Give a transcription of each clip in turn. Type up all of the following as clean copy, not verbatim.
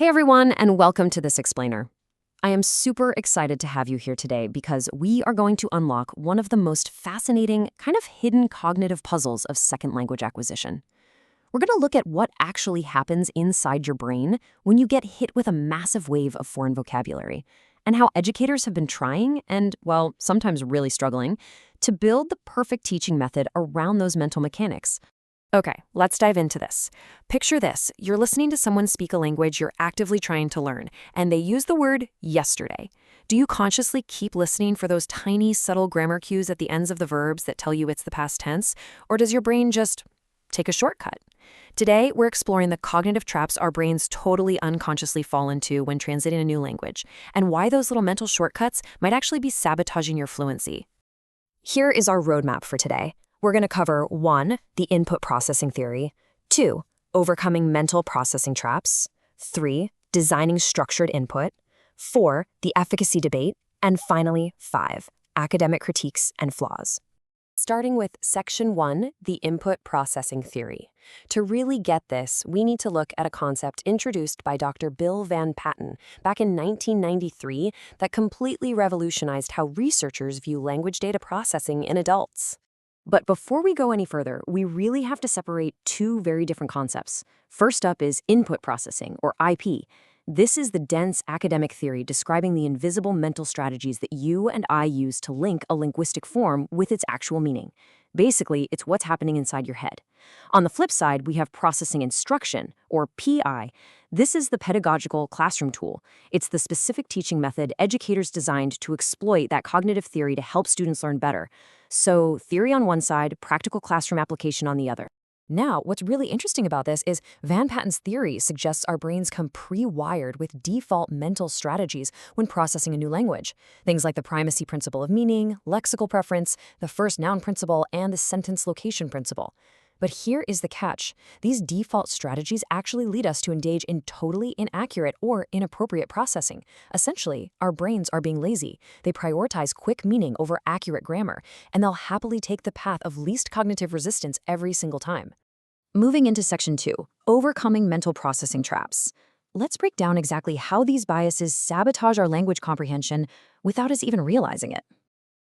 Hey everyone, and welcome to This Explainer. I am super excited to have you here today because we are going to unlock one of the most fascinating, kind of hidden cognitive puzzles of second language acquisition. We're going to look at what actually happens inside your brain when you get hit with a massive wave of foreign vocabulary, and how educators have been trying, and, well, sometimes really struggling, to build the perfect teaching method around those mental mechanics. Okay, let's dive into this. Picture this. You're listening to someone speak a language you're actively trying to learn, and they use the word yesterday. Do you consciously keep listening for those tiny, subtle grammar cues at the ends of the verbs that tell you it's the past tense? Or does your brain just take a shortcut? Today, we're exploring the cognitive traps our brains totally unconsciously fall into when transiting a new language, and why those little mental shortcuts might actually be sabotaging your fluency. Here is our roadmap for today. We're going to cover 1. The input processing theory, 2. Overcoming mental processing traps, 3. Designing structured input, 4. The efficacy debate, and finally, 5. Academic critiques and flaws. Starting with Section 1, the input processing theory. To really get this, we need to look at a concept introduced by Dr. Bill Van Patten back in 1993 that completely revolutionized how researchers view language data processing in adults. But before we go any further, we really have to separate two very different concepts. First up is input processing, or IP. This is the dense academic theory describing the invisible mental strategies that you and I use to link a linguistic form with its actual meaning. Basically, it's what's happening inside your head. On the flip side, we have processing instruction, or PI. This is the pedagogical classroom tool. It's the specific teaching method educators designed to exploit that cognitive theory to help students learn better. So, theory on one side, practical classroom application on the other. Now, what's really interesting about this is Van Patten's theory suggests our brains come pre-wired with default mental strategies when processing a new language. Things like the Primacy Principle of Meaning, lexical preference, the First Noun Principle, and the Sentence Location Principle. But here is the catch. These default strategies actually lead us to engage in totally inaccurate or inappropriate processing. Essentially, our brains are being lazy. They prioritize quick meaning over accurate grammar, and they'll happily take the path of least cognitive resistance every single time. Moving into Section 2, overcoming mental processing traps. Let's break down exactly how these biases sabotage our language comprehension without us even realizing it.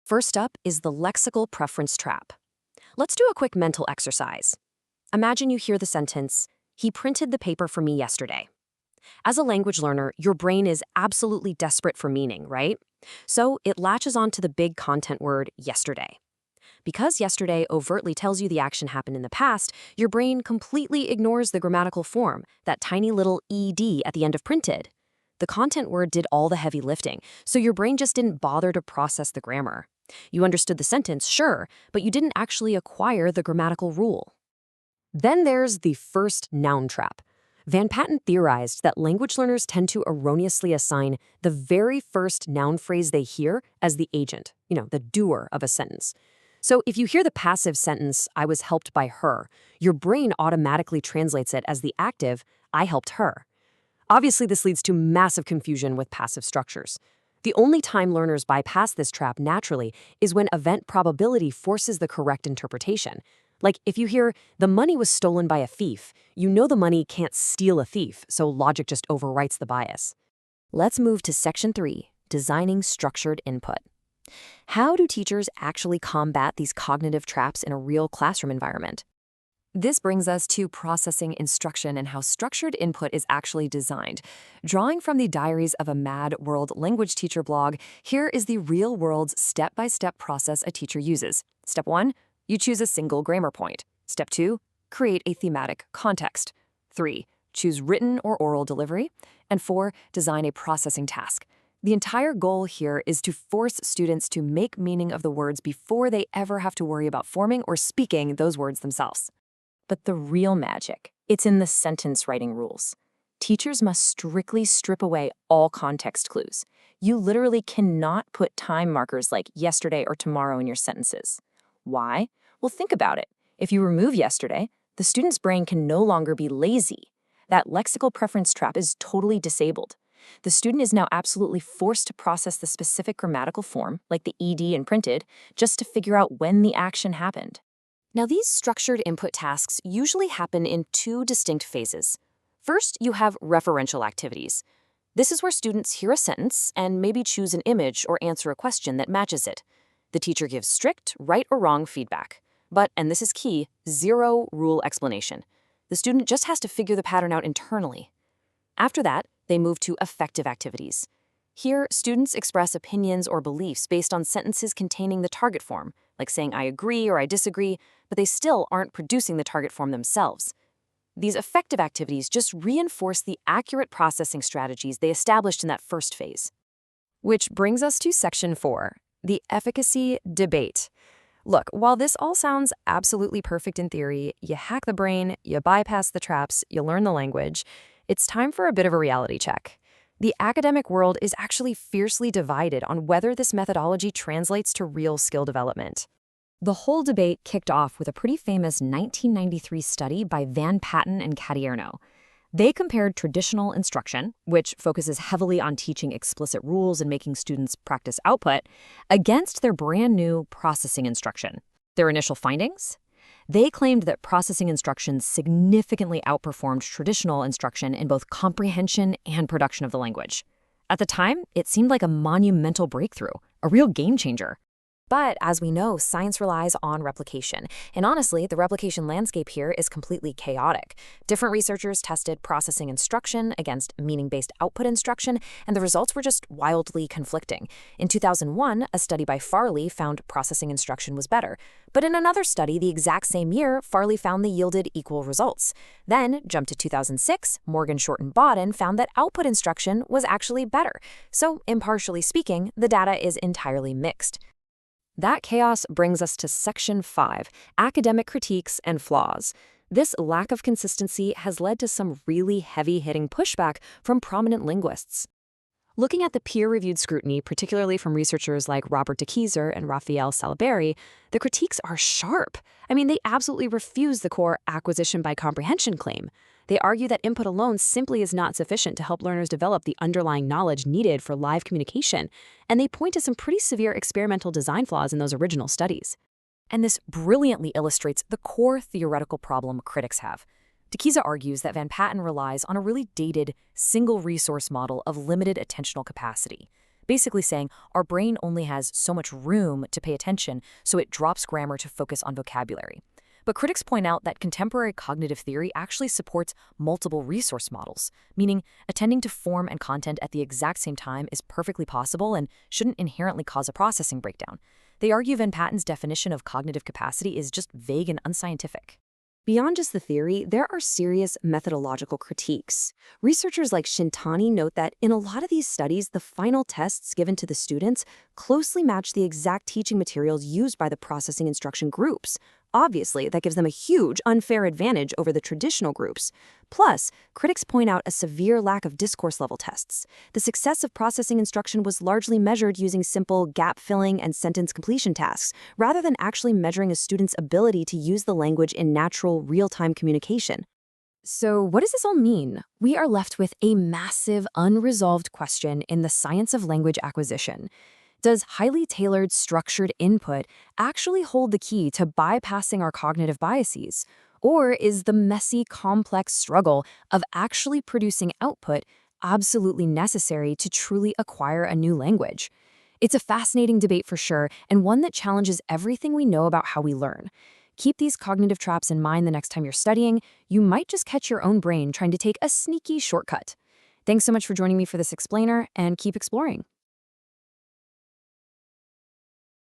First up is the lexical preference trap. Let's do a quick mental exercise. Imagine you hear the sentence, "He printed the paper for me yesterday." As a language learner, your brain is absolutely desperate for meaning, right? So it latches onto the big content word, yesterday. Because yesterday overtly tells you the action happened in the past, your brain completely ignores the grammatical form, that tiny little ed at the end of printed. The content word did all the heavy lifting, so your brain just didn't bother to process the grammar. You understood the sentence, sure, but you didn't actually acquire the grammatical rule. Then there's the first noun trap. Van Patten theorized that language learners tend to erroneously assign the very first noun phrase they hear as the agent, the doer of a sentence. So if you hear the passive sentence, "I was helped by her," your brain automatically translates it as the active, "I helped her." Obviously, this leads to massive confusion with passive structures. The only time learners bypass this trap naturally is when event probability forces the correct interpretation. Like if you hear, "The money was stolen by a thief," you know the money can't steal a thief, so logic just overwrites the bias. Let's move to Section 3, designing structured input. How do teachers actually combat these cognitive traps in a real classroom environment? This brings us to processing instruction and how structured input is actually designed. Drawing from the Diaries of a Mad World language teacher blog, here is the real-world step-by-step process a teacher uses. Step 1, you choose a single grammar point. Step 2, create a thematic context. 3, choose written or oral delivery. And 4, design a processing task. The entire goal here is to force students to make meaning of the words before they ever have to worry about forming or speaking those words themselves. But the real magic, it's in the sentence writing rules. Teachers must strictly strip away all context clues. You literally cannot put time markers like yesterday or tomorrow in your sentences. Why? Well, think about it. If you remove yesterday, the student's brain can no longer be lazy. That lexical preference trap is totally disabled. The student is now absolutely forced to process the specific grammatical form, like the ed in printed, just to figure out when the action happened. Now, these structured input tasks usually happen in two distinct phases. First, you have referential activities. This is where students hear a sentence and maybe choose an image or answer a question that matches it. The teacher gives strict, right or wrong feedback. But, and this is key, zero rule explanation. The student just has to figure the pattern out internally. After that, they move to affective activities. Here, students express opinions or beliefs based on sentences containing the target form, like saying I agree or I disagree, but they still aren't producing the target form themselves. These affective activities just reinforce the accurate processing strategies they established in that first phase. Which brings us to Section 4, the efficacy debate. Look, while this all sounds absolutely perfect in theory, you hack the brain, you bypass the traps, you learn the language, it's time for a bit of a reality check. The academic world is actually fiercely divided on whether this methodology translates to real skill development. The whole debate kicked off with a pretty famous 1993 study by Van Patten and Cadierno. They compared traditional instruction, which focuses heavily on teaching explicit rules and making students practice output, against their brand new processing instruction. Their initial findings? They claimed that processing instruction significantly outperformed traditional instruction in both comprehension and production of the language. At the time, it seemed like a monumental breakthrough, a real game changer. But as we know, science relies on replication. And honestly, the replication landscape here is completely chaotic. Different researchers tested processing instruction against meaning-based output instruction, and the results were just wildly conflicting. In 2001, a study by Farley found processing instruction was better. But in another study the exact same year, Farley found they yielded equal results. Then, jump to 2006, Morgan, Short, and Bodden found that output instruction was actually better. So, impartially speaking, the data is entirely mixed. That chaos brings us to Section 5, academic critiques and flaws. This lack of consistency has led to some really heavy-hitting pushback from prominent linguists. Looking at the peer-reviewed scrutiny, particularly from researchers like Robert de Keyser and Raphael Salaberry, the critiques are sharp. They absolutely refuse the core acquisition by comprehension claim. They argue that input alone simply is not sufficient to help learners develop the underlying knowledge needed for live communication, and they point to some pretty severe experimental design flaws in those original studies. And this brilliantly illustrates the core theoretical problem critics have. De Keyser argues that Van Patten relies on a really dated, single-resource model of limited attentional capacity, basically saying our brain only has so much room to pay attention, so it drops grammar to focus on vocabulary. But critics point out that contemporary cognitive theory actually supports multiple resource models, meaning attending to form and content at the exact same time is perfectly possible and shouldn't inherently cause a processing breakdown. They argue Van Patten's definition of cognitive capacity is just vague and unscientific. Beyond just the theory, there are serious methodological critiques. Researchers like Shintani note that in a lot of these studies, the final tests given to the students closely match the exact teaching materials used by the processing instruction groups. Obviously, that gives them a huge unfair advantage over the traditional groups. Plus, critics point out a severe lack of discourse-level tests. The success of processing instruction was largely measured using simple gap-filling and sentence completion tasks, rather than actually measuring a student's ability to use the language in natural, real-time communication. So what does this all mean? We are left with a massive, unresolved question in the science of language acquisition. Does highly tailored, structured input actually hold the key to bypassing our cognitive biases? Or is the messy, complex struggle of actually producing output absolutely necessary to truly acquire a new language? It's a fascinating debate for sure, and one that challenges everything we know about how we learn. Keep these cognitive traps in mind the next time you're studying. You might just catch your own brain trying to take a sneaky shortcut. Thanks so much for joining me for this explainer, and keep exploring.